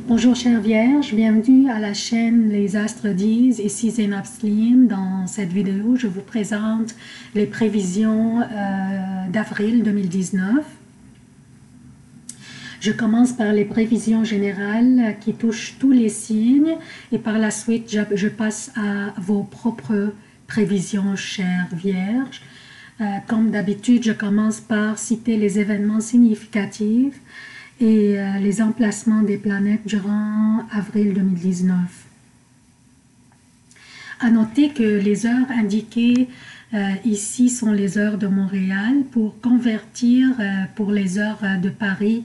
Bonjour chère Vierge, bienvenue à la chaîne Les Astres disent, ici Zénab Slim. Dans cette vidéo, je vous présente les prévisions d'avril 2019. Je commence par les prévisions générales qui touchent tous les signes et par la suite, je passe à vos propres prévisions, chère Vierge. Comme d'habitude, je commence par citer les événements significatifs et les emplacements des planètes durant avril 2019. À noter que les heures indiquées ici sont les heures de Montréal. Pour convertir pour les heures de Paris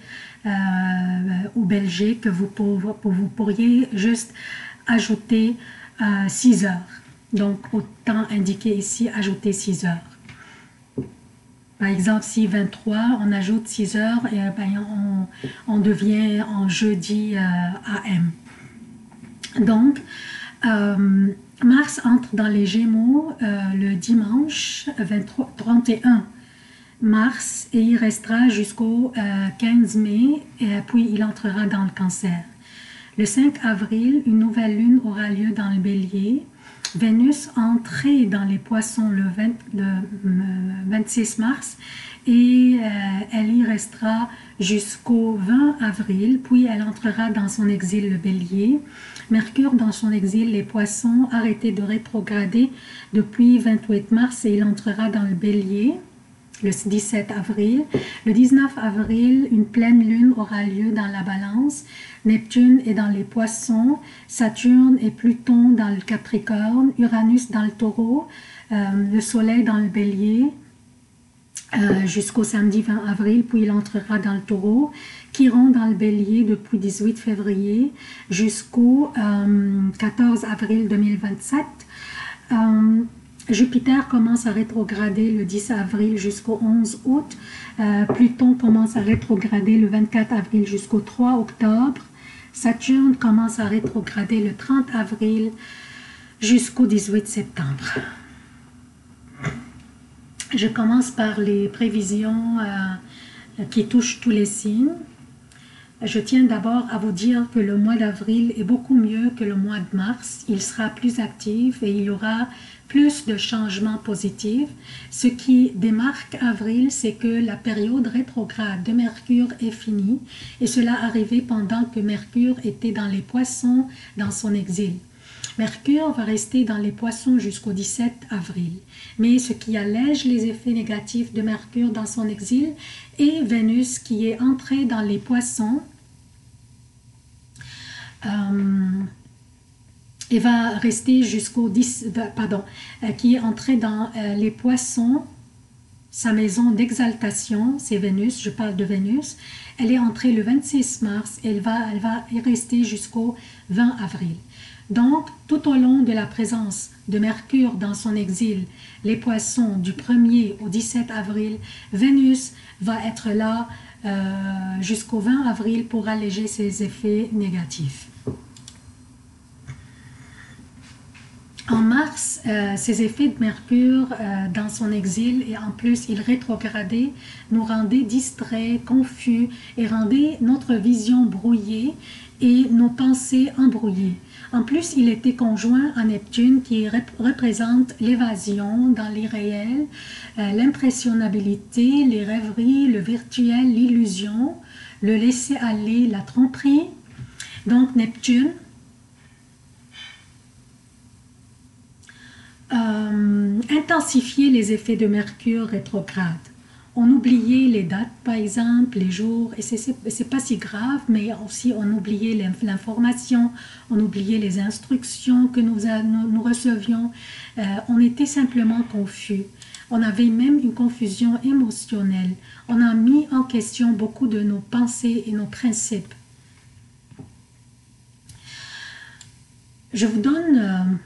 ou Belgique, vous pourriez juste ajouter 6 heures. Donc au temps indiqué ici, ajouter 6 heures. Par exemple, si 23, on ajoute 6 heures et on devient en jeudi AM. Donc, Mars entre dans les Gémeaux le dimanche 31 mars et il restera jusqu'au 15 mai et puis il entrera dans le Cancer. Le 5 avril, une nouvelle lune aura lieu dans le Bélier. Vénus entrée dans les Poissons le 26 mars et elle y restera jusqu'au 20 avril, puis elle entrera dans son exil le Bélier. Mercure dans son exil les Poissons, arrêté de rétrograder depuis 28 mars et il entrera dans le Bélier le 17 avril. Le 19 avril, une pleine lune aura lieu dans la Balance. Neptune est dans les Poissons, Saturne et Pluton dans le Capricorne, Uranus dans le Taureau, le Soleil dans le Bélier jusqu'au samedi 20 avril, puis il entrera dans le Taureau. Chiron dans le Bélier depuis 18 février jusqu'au 14 avril 2027. Jupiter commence à rétrograder le 10 avril jusqu'au 11 août. Pluton commence à rétrograder le 24 avril jusqu'au 3 octobre. Saturne commence à rétrograder le 30 avril jusqu'au 18 septembre. Je commence par les prévisions qui touchent tous les signes. Je tiens d'abord à vous dire que le mois d'avril est beaucoup mieux que le mois de mars. Il sera plus actif et il y aura plus de changements positifs. Ce qui démarque avril, c'est que la période rétrograde de Mercure est finie et cela arrivait pendant que Mercure était dans les Poissons dans son exil. Mercure va rester dans les Poissons jusqu'au 17 avril, mais ce qui allège les effets négatifs de Mercure dans son exil est Vénus qui est entrée dans les Poissons et va rester jusqu'au 10, qui est entrée dans les Poissons, sa maison d'exaltation, c'est Vénus, je parle de Vénus. Elle est entrée le 26 mars et elle va y rester jusqu'au 20 avril. Donc, tout au long de la présence de Mercure dans son exil, les Poissons du 1er au 17 avril, Vénus va être là jusqu'au 20 avril pour alléger ses effets négatifs. En mars, ces effets de Mercure dans son exil et en plus il rétrogradait nous rendaient distraits, confus et rendaient notre vision brouillée et nos pensées embrouillées. En plus, il était conjoint à Neptune qui représente l'évasion dans l'irréel, l'impressionnabilité, les rêveries, le virtuel, l'illusion, le laisser-aller, la tromperie. Donc Neptune intensifier les effets de Mercure rétrograde. On oubliait les dates, par exemple, les jours, et c'est pas si grave, mais aussi on oubliait l'information, on oubliait les instructions que nous recevions. On était simplement confus. On avait même une confusion émotionnelle. On a mis en question beaucoup de nos pensées et nos principes. Je vous donne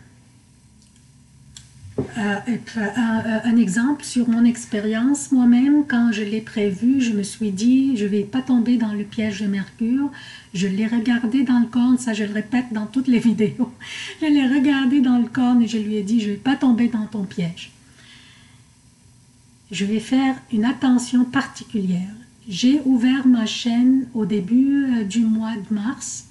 un exemple sur mon expérience. Moi-même, quand je l'ai prévu, je me suis dit, je ne vais pas tomber dans le piège de Mercure. Je l'ai regardé dans le corne, ça je le répète dans toutes les vidéos. Je l'ai regardé dans le corne et je lui ai dit, je ne vais pas tomber dans ton piège. Je vais faire une attention particulière. J'ai ouvert ma chaîne au début du mois de mars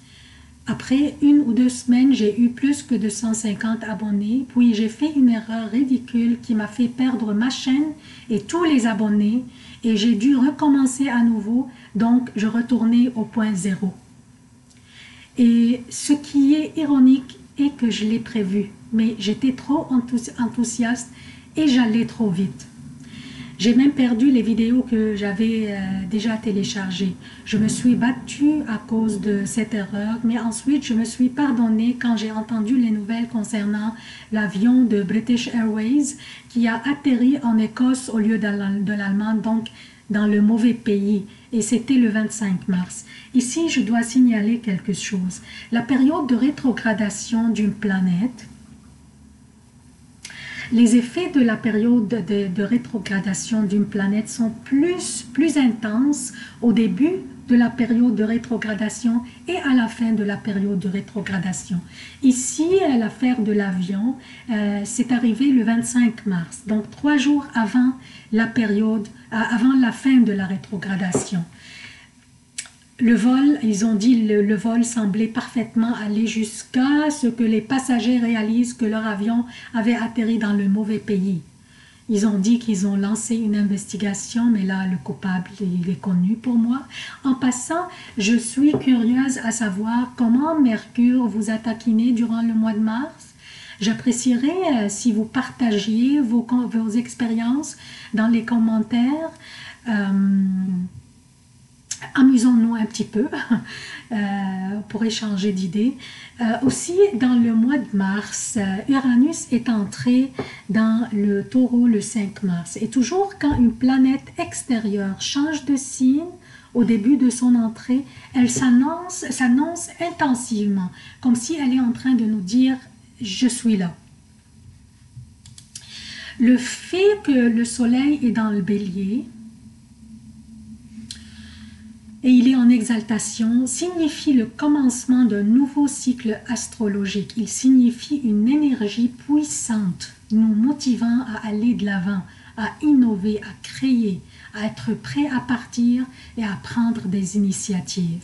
Après 1 ou 2 semaines, j'ai eu plus que 250 abonnés. Puis j'ai fait une erreur ridicule qui m'a fait perdre ma chaîne et tous les abonnés. Et j'ai dû recommencer à nouveau. Donc, je retournais au point zéro. Et ce qui est ironique est que je l'ai prévu. Mais j'étais trop enthousiaste et j'allais trop vite. J'ai même perdu les vidéos que j'avais déjà téléchargées. Je me suis battue à cause de cette erreur, mais ensuite je me suis pardonnée quand j'ai entendu les nouvelles concernant l'avion de British Airways qui a atterri en Écosse au lieu de l'Allemagne, donc dans le mauvais pays. Et c'était le 25 mars. Ici, je dois signaler quelque chose. La période de rétrogradation d'une planète. Les effets de la période de rétrogradation d'une planète sont plus intenses au début de la période de rétrogradation et à la fin de la période de rétrogradation. Ici, l'affaire de l'avion, c'est arrivé le 25 mars, donc 3 jours avant la période, avant la fin de la rétrogradation. Le vol, ils ont dit le vol semblait parfaitement aller jusqu'à ce que les passagers réalisent que leur avion avait atterri dans le mauvais pays. Ils ont dit qu'ils ont lancé une investigation, mais là, le coupable, il est connu pour moi. En passant, je suis curieuse à savoir comment Mercure vous a taquiné durant le mois de mars. J'apprécierais si vous partagiez vos expériences dans les commentaires. Amusons-nous un petit peu pour échanger d'idées. Aussi, dans le mois de mars, Uranus est entré dans le Taureau le 5 mars. Et toujours quand une planète extérieure change de signe au début de son entrée, elle s'annonce intensivement, comme si elle est en train de nous dire « je suis là ». Le fait que le Soleil est dans le Bélier, et il est en exaltation, signifie le commencement d'un nouveau cycle astrologique. Il signifie une énergie puissante, nous motivant à aller de l'avant, à innover, à créer, à être prêt à partir et à prendre des initiatives.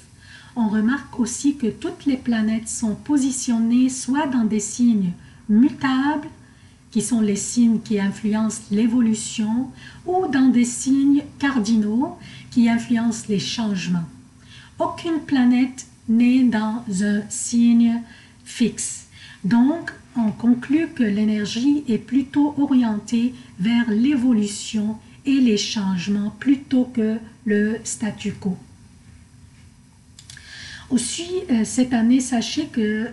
On remarque aussi que toutes les planètes sont positionnées soit dans des signes mutables, qui sont les signes qui influencent l'évolution, ou dans des signes cardinaux qui influencent les changements. Aucune planète n'est dans un signe fixe. Donc, on conclut que l'énergie est plutôt orientée vers l'évolution et les changements plutôt que le statu quo. Aussi, cette année, sachez que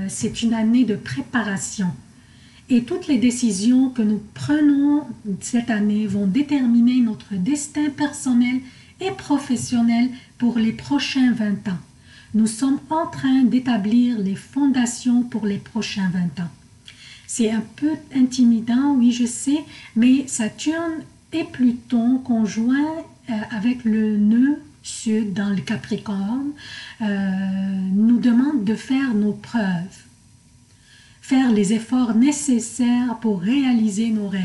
c'est une année de préparation. Et toutes les décisions que nous prenons cette année vont déterminer notre destin personnel et professionnel pour les prochains 20 ans. Nous sommes en train d'établir les fondations pour les prochains 20 ans. C'est un peu intimidant, oui je sais, mais Saturne et Pluton conjoints avec le nœud sud dans le Capricorne nous demandent de faire nos preuves. Faire les efforts nécessaires pour réaliser nos rêves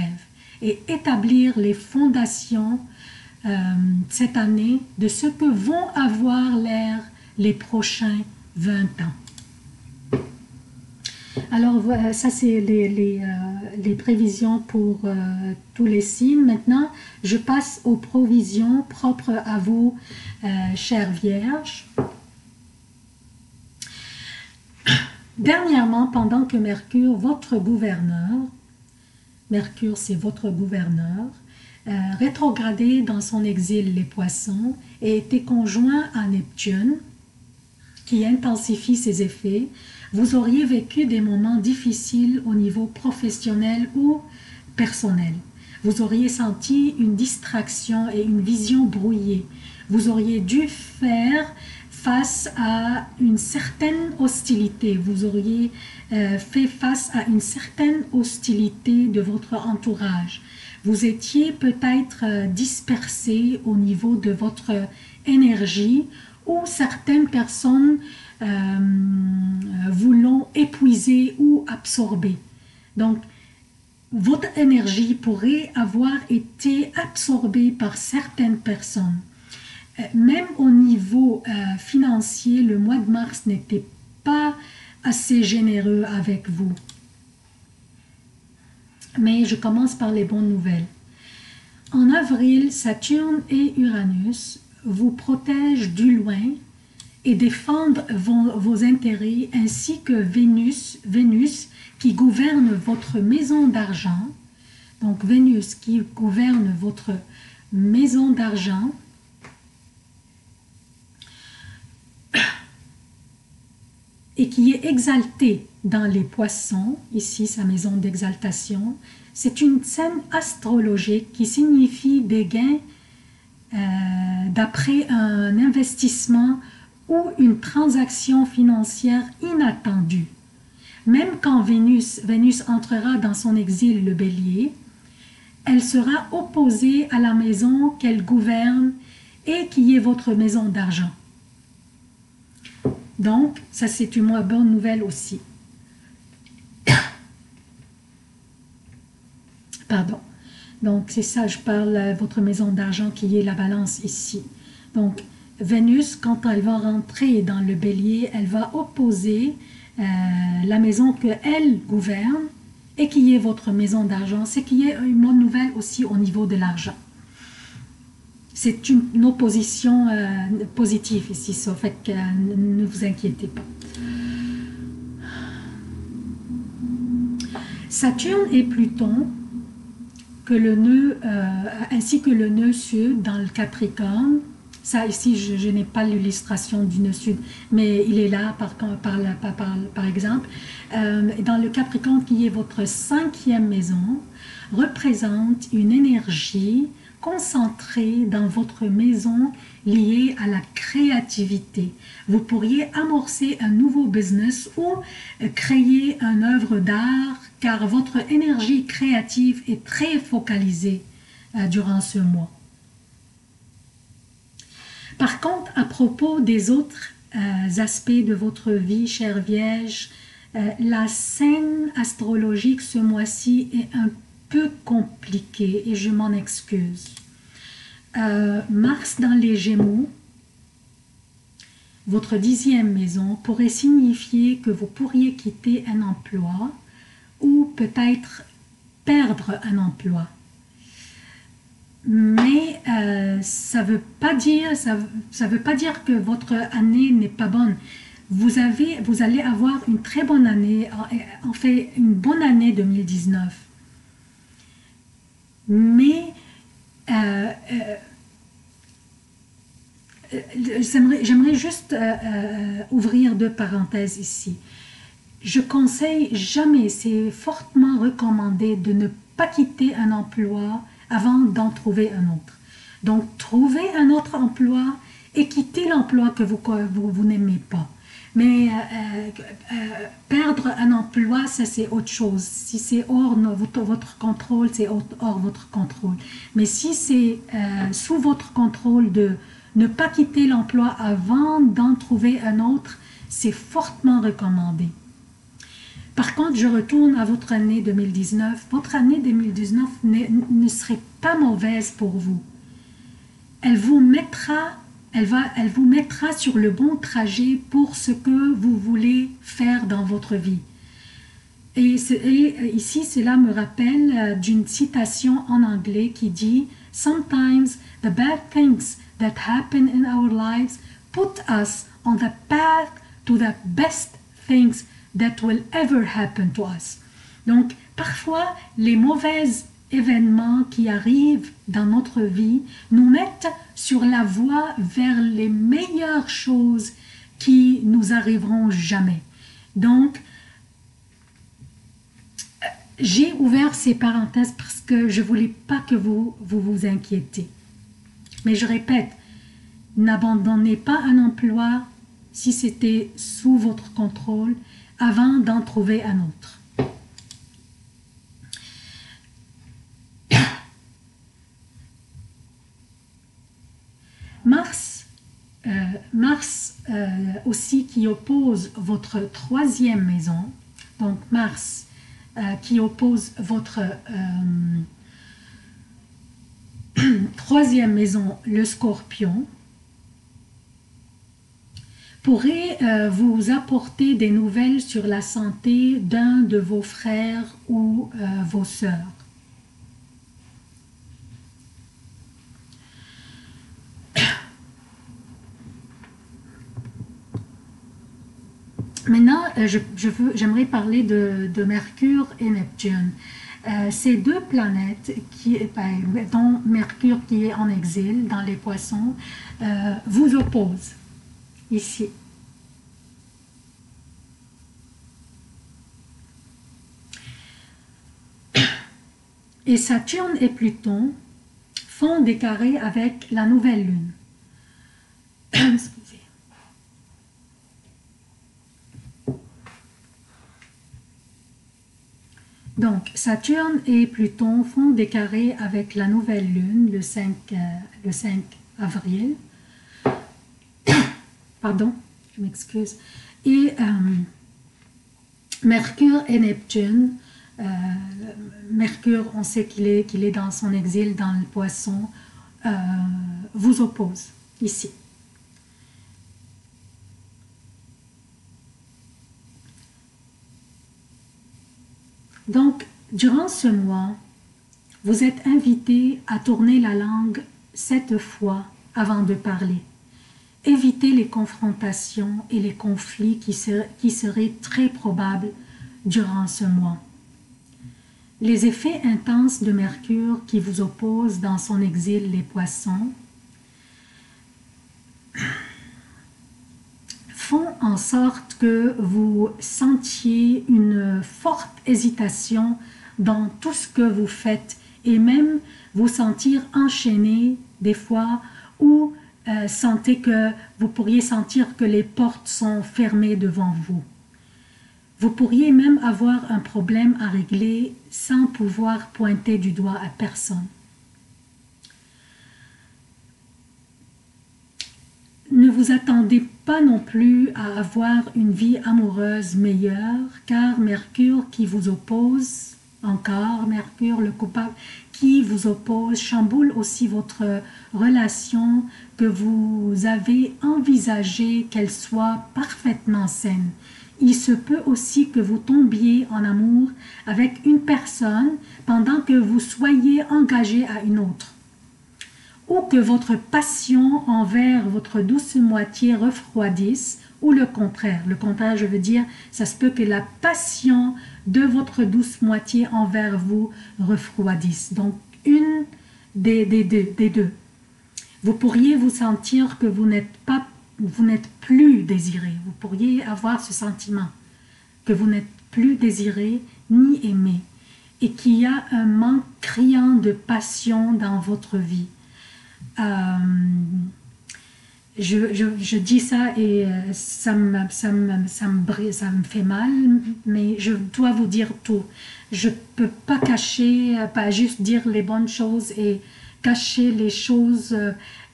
et établir les fondations cette année de ce que vont avoir l'air les prochains 20 ans. Alors, voilà, ça c'est les prévisions pour tous les signes. Maintenant, je passe aux provisions propres à vous, chères vierges. Dernièrement, pendant que Mercure, votre gouverneur, Mercure c'est votre gouverneur, rétrogradé dans son exil les poissons et était conjoint à Neptune, qui intensifie ses effets, vous auriez vécu des moments difficiles au niveau professionnel ou personnel. Vous auriez senti une distraction et une vision brouillée. Vous auriez dû faire face à une certaine hostilité. Vous auriez fait face à une certaine hostilité de votre entourage. Vous étiez peut-être dispersé au niveau de votre énergie ou certaines personnes vous l'ont épuisé ou absorbé. Donc, votre énergie pourrait avoir été absorbée par certaines personnes. Même au niveau financier, le mois de mars n'était assez généreux avec vous. Mais je commence par les bonnes nouvelles. En avril, Saturne et Uranus vous protègent du loin et défendent vos intérêts, ainsi que Vénus qui gouverne votre maison d'argent. Donc Vénus qui gouverne votre maison d'argent et qui est exaltée dans les poissons, ici sa maison d'exaltation. C'est une scène astrologique qui signifie des gains d'après un investissement ou une transaction financière inattendue. Même quand Vénus entrera dans son exil, le bélier, elle sera opposée à la maison qu'elle gouverne et qui est votre maison d'argent. Donc, ça c'est une bonne nouvelle aussi. Pardon. Donc, c'est ça, je parle votre maison d'argent qui est la balance ici. Donc, Vénus, quand elle va rentrer dans le bélier, elle va opposer la maison qu'elle gouverne et qui est votre maison d'argent. C'est qui est une bonne nouvelle aussi au niveau de l'argent. C'est une opposition positive ici, ça fait que ne vous inquiétez pas. Saturne et Pluton, que le nœud, ainsi que le nœud sud dans le Capricorne, ça ici je n'ai pas l'illustration du nœud sud, mais il est là par exemple, dans le Capricorne qui est votre 5e maison, représente une énergie concentrée dans votre maison liée à la créativité. Vous pourriez amorcer un nouveau business ou créer une œuvre d'art car votre énergie créative est très focalisée durant ce mois. Par contre, à propos des autres aspects de votre vie, chère Vierge, la scène astrologique ce mois-ci est un peu compliquée et je m'en excuse. Mars dans les Gémeaux, votre 10e maison, pourrait signifier que vous pourriez quitter un emploi ou peut-être perdre un emploi. Mais ça veut pas dire que votre année n'est pas bonne. Vous allez avoir une très bonne année, en fait une bonne année 2019. Mais j'aimerais juste ouvrir 2 parenthèses ici. Je conseille jamais, c'est fortement recommandé de ne pas quitter un emploi avant d'en trouver un autre. Donc, trouvez un autre emploi et quittez l'emploi que vous n'aimez pas. Mais perdre un emploi, ça c'est autre chose. Si c'est hors votre contrôle, c'est hors votre contrôle. Mais si c'est sous votre contrôle de ne pas quitter l'emploi avant d'en trouver un autre, c'est fortement recommandé. Par contre, je retourne à votre année 2019. Votre année 2019 ne serait pas mauvaise pour vous. Elle vous mettra sur le bon trajet pour ce que vous voulez faire dans votre vie. Et ici, cela me rappelle d'une citation en anglais qui dit « Sometimes the bad things that happen in our lives put us on the path to the best things that will ever happen to us. » Donc, parfois, les mauvais événements qui arrivent dans notre vie nous mettent sur la voie vers les meilleures choses qui nous arriveront jamais. Donc, j'ai ouvert ces parenthèses parce que je ne voulais pas que vous inquiétez. Mais je répète, n'abandonnez pas un emploi si c'était sous votre contrôle avant d'en trouver un autre. Mars aussi qui oppose votre 3e maison, donc Mars qui oppose votre 3e maison, le Scorpion, pourrait vous apporter des nouvelles sur la santé d'un de vos frères ou vos sœurs. Maintenant, j'aimerais parler de Mercure et Neptune. Ces deux planètes, dont Mercure qui est en exil dans les poissons, vous opposent ici. Et Saturne et Pluton font des carrés avec la nouvelle lune. Excusez. Donc, Saturne et Pluton font des carrés avec la nouvelle lune le 5 avril. Pardon, je m'excuse. Et Mercure et Neptune, Mercure, on sait qu'il est dans son exil dans le poisson, vous opposent ici. Donc, durant ce mois, vous êtes invité à tourner la langue 7 fois avant de parler. Évitez les confrontations et les conflits qui seraient très probables durant ce mois. Les effets intenses de Mercure qui vous opposent dans son exil les poissons font en sorte que vous sentiez une forte hésitation dans tout ce que vous faites et même vous sentir enchaîné des fois ou sentez que vous pourriez sentir que les portes sont fermées devant vous. Vous pourriez même avoir un problème à régler sans pouvoir pointer du doigt à personne. Ne vous attendez pas non plus à avoir une vie amoureuse meilleure, car Mercure qui vous oppose, encore Mercure le coupable, qui vous oppose, chamboule aussi votre relation que vous avez envisagé qu'elle soit parfaitement saine. Il se peut aussi que vous tombiez en amour avec une personne pendant que vous soyez engagé à une autre, ou que votre passion envers votre douce moitié refroidisse, ou le contraire. Le contraire, je veux dire, ça se peut que la passion de votre douce moitié envers vous refroidisse. Donc, une des deux. Vous pourriez vous sentir que vous n'êtes plus désiré. Vous pourriez avoir ce sentiment que vous n'êtes plus désiré ni aimé et qu'il y a un manque criant de passion dans votre vie. Je dis ça et ça me fait mal, mais je dois vous dire tout. Je ne peux pas cacher, pas juste dire les bonnes choses et cacher les choses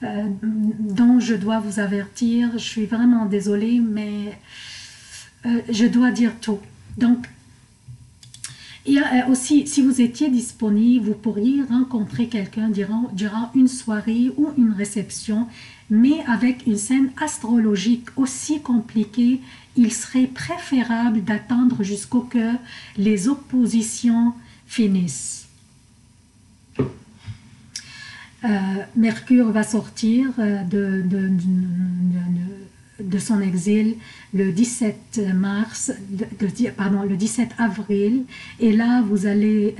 dont je dois vous avertir. Je suis vraiment désolée, mais je dois dire tout. Donc, il y a aussi, si vous étiez disponible, vous pourriez rencontrer quelqu'un durant une soirée ou une réception, mais avec une scène astrologique aussi compliquée, il serait préférable d'attendre jusqu'au que les oppositions finissent. Mercure va sortir de son exil le 17 mars, le 17 avril, et là vous allez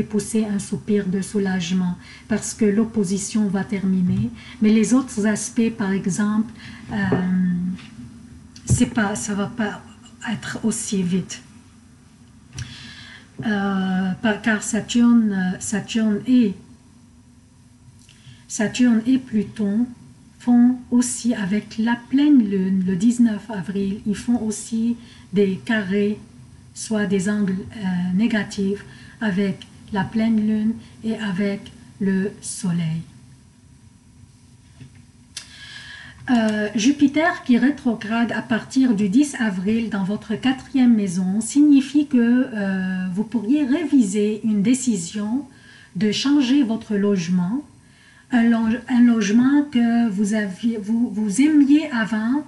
pousser un soupir de soulagement parce que l'opposition va terminer, mais les autres aspects, par exemple, ça va pas être aussi vite. Car Saturne et Pluton font aussi avec la pleine lune, le 19 avril, ils font aussi des carrés, soit des angles négatifs avec la pleine lune et avec le soleil. Jupiter qui rétrograde à partir du 10 avril dans votre 4e maison signifie que vous pourriez réviser une décision de changer votre logement un logement que vous aimiez avant,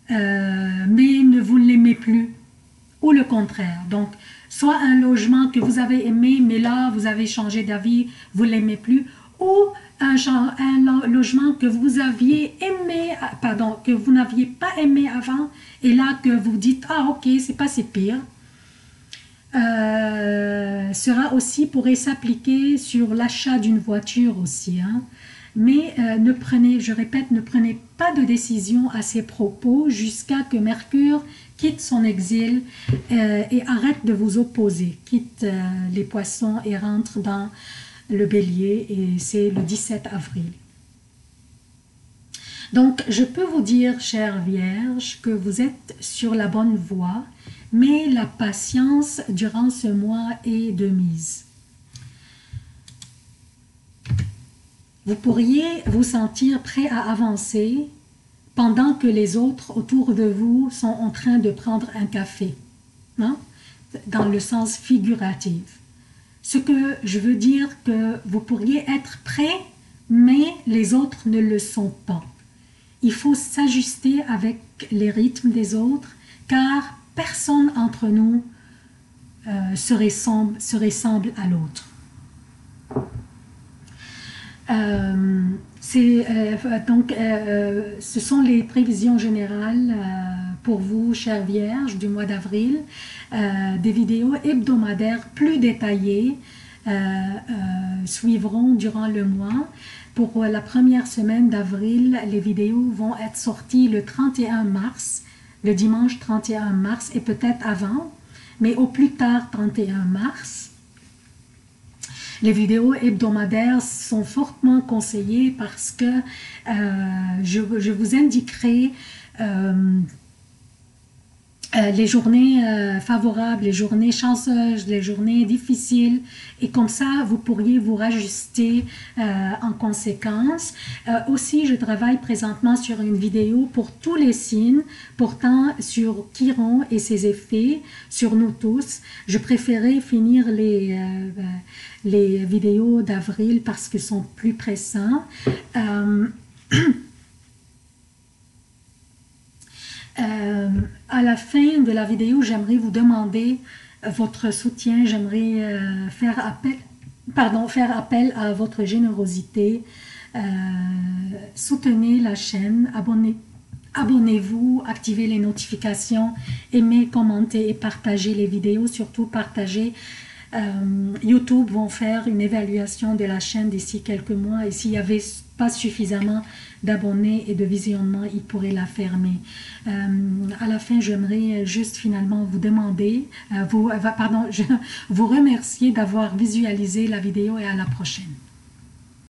mais ne vous l'aimez plus, ou le contraire. Donc, soit un logement que vous avez aimé, mais là, vous avez changé d'avis, vous ne l'aimez plus, ou un logement que vous aviez aimé, pardon, que vous n'aviez pas aimé avant, et là que vous dites, ah ok, c'est pas si pire. Sera aussi, pourrait s'appliquer sur l'achat d'une voiture aussi, hein. Mais ne prenez, je répète, ne prenez pas de décision à ces propos jusqu'à que Mercure quitte son exil et arrête de vous opposer, quitte les poissons et rentre dans le bélier, et c'est le 17 avril. Donc, je peux vous dire, chère Vierge, que vous êtes sur la bonne voie, mais la patience durant ce mois est de mise. Vous pourriez vous sentir prêt à avancer pendant que les autres autour de vous sont en train de prendre un café, hein? Dans le sens figuratif. Ce que je veux dire que vous pourriez être prêt, mais les autres ne le sont pas. Il faut s'ajuster avec les rythmes des autres, car personne entre nous se ressemble à l'autre. Ce sont les prévisions générales pour vous, chère Vierge, du mois d'avril. Des vidéos hebdomadaires plus détaillées suivront durant le mois. Pour la première semaine d'avril, les vidéos vont être sorties le 31 mars, le dimanche 31 mars, et peut-être avant, mais au plus tard 31 mars. Les vidéos hebdomadaires sont fortement conseillées parce que je vous indiquerai les journées favorables, les journées chanceuses, les journées difficiles, et comme ça vous pourriez vous rajuster en conséquence. Aussi, je travaille présentement sur une vidéo pour tous les signes, portant sur Chiron et ses effets sur nous tous. Je préférais finir les vidéos d'avril parce qu'elles sont plus pressantes. À la fin de la vidéo, j'aimerais vous demander votre soutien. J'aimerais faire appel à votre générosité. Soutenez la chaîne, abonnez-vous, activez les notifications, aimez, commentez et partagez les vidéos, surtout partagez. YouTube vont faire une évaluation de la chaîne d'ici quelques mois, et s'il n'y avait pas suffisamment d'abonnés et de visionnements, ils pourraient la fermer. À la fin, j'aimerais juste finalement vous demander, vous remercier d'avoir visualisé la vidéo, et à la prochaine.